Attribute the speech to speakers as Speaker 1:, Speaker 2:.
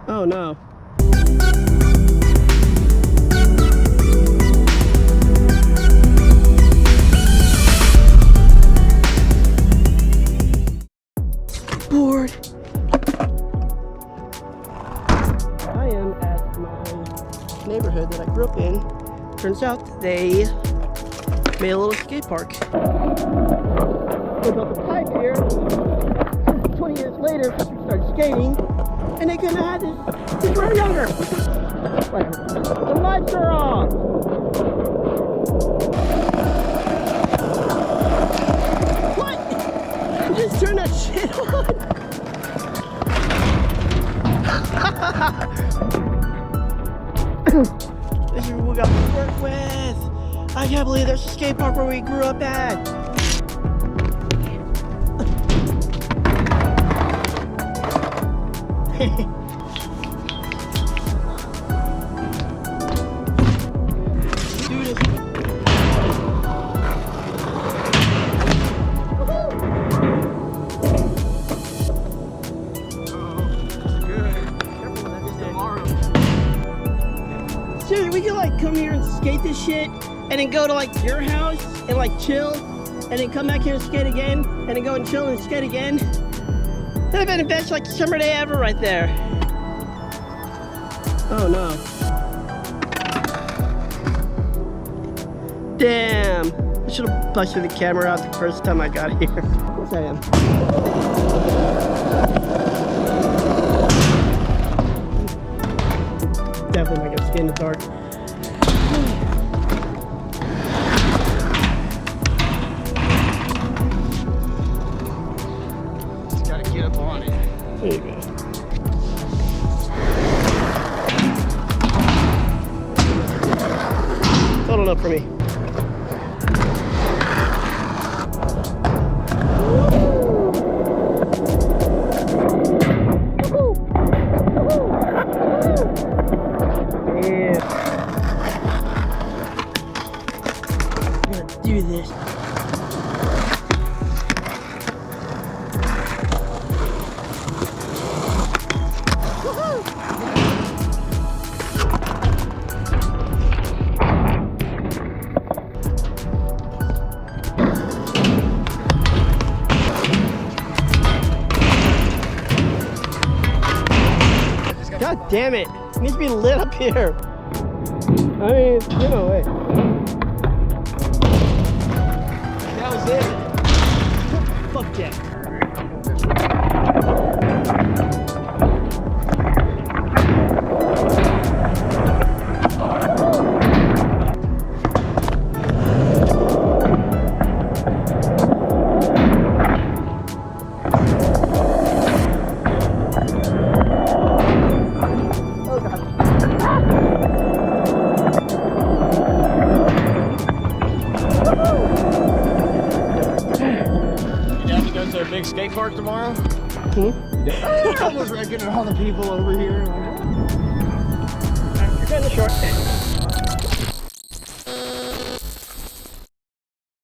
Speaker 1: Oh no. Bored. I am at my neighborhood that I grew up in. Turns out they made a little skate park. They built a pipe here. 20 years later, we started skating, and they couldn't have had this since we were younger. Whatever. The lights are off. What? You just turned that shit on. This is what we got to work with. I can't believe there's a skate park where we grew up at. Dude, we can like come here and skate this shit and then go to like your house and like chill and then come back here and skate again and then go and chill and skate again. That'd have been the best like summer day ever right there. Oh no. Damn. I should have busted the camera out the first time I got here. Yes I am. Definitely not gonna skate in the dark.
Speaker 2: Just gotta get up on it.
Speaker 1: There you go. Not enough for me. Do this. God damn it. It needs to be lit up here. I mean, you know, hey. That was it. Fuck yeah. Oh god.
Speaker 2: Is there a big skate park tomorrow?
Speaker 1: Hmm?
Speaker 2: I was reckoning all the people over here.
Speaker 1: You're cutting it short.